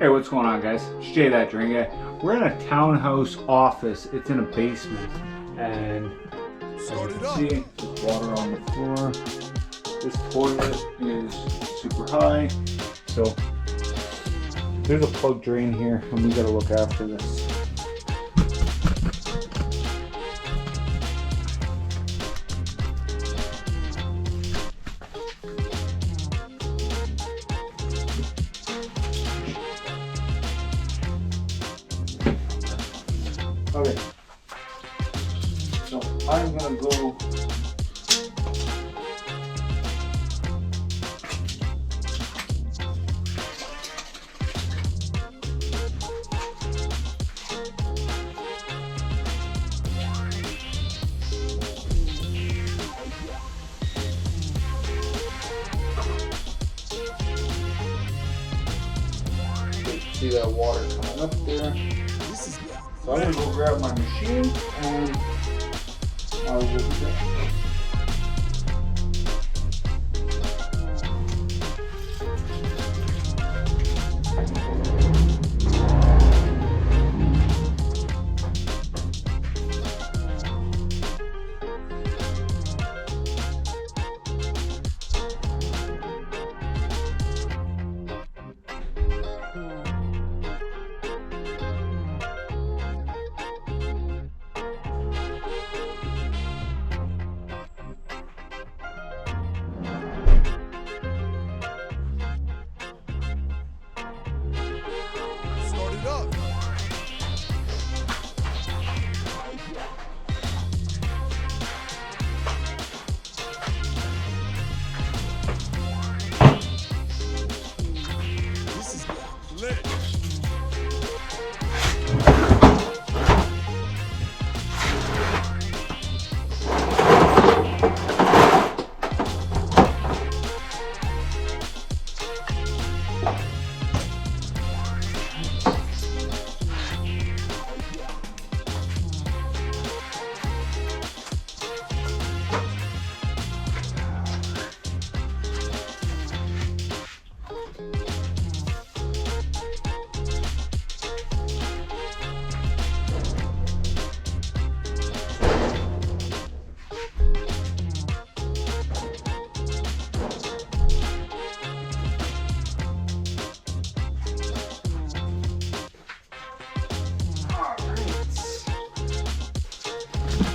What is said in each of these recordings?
Hey, what's going on, guys? It's Jay That Drink Guy. We're in a townhouse office. It's in a basement, and as you can see, there's water on the floor. This toilet is super high, so there's a plug drain here, and we gotta look after this. Okay, so I'm gonna go see that water coming up there. So I'm going to go grab my machine and I will be back.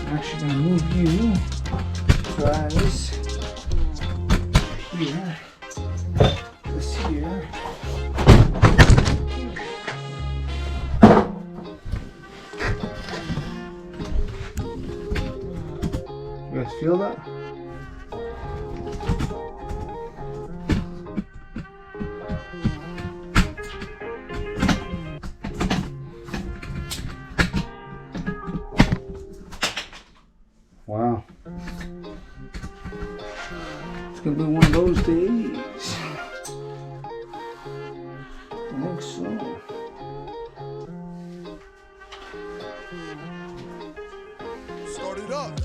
I'm actually going to move you guys here, this here. You guys feel that? Wow. It's gonna be one of those days. I think so. Start it up.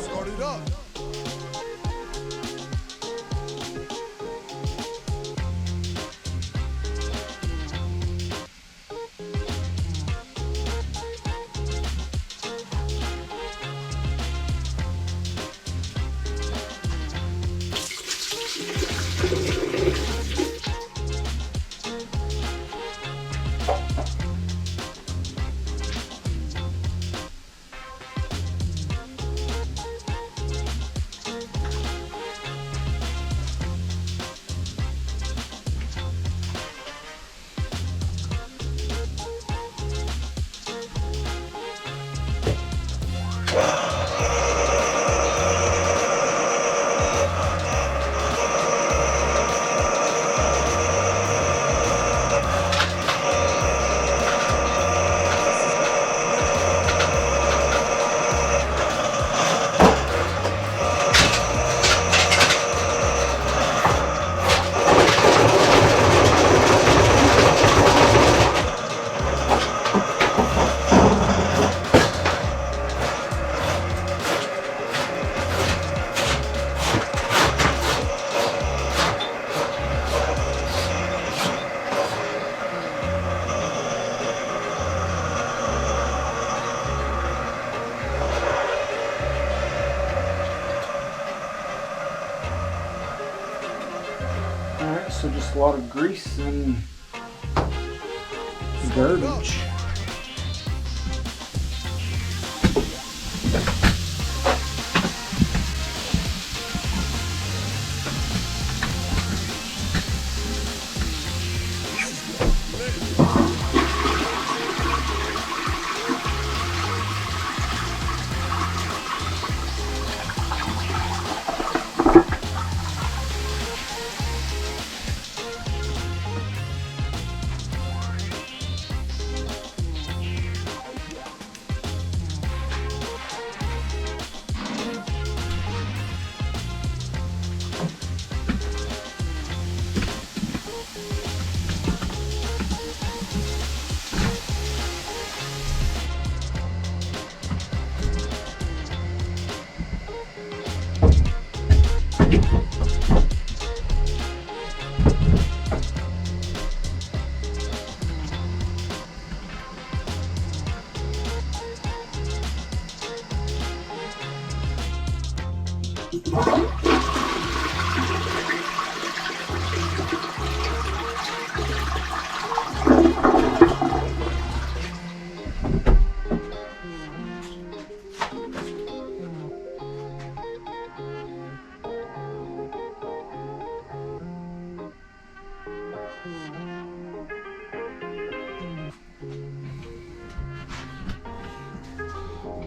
Start it up. Alright, so just a lot of grease and garbage.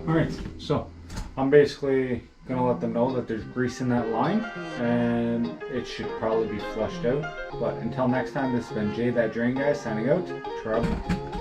Alright, so I'm basically gonna let them know that there's grease in that line and it should probably be flushed out. But until next time, this has been Jay That Drain Guy signing out. Trouble.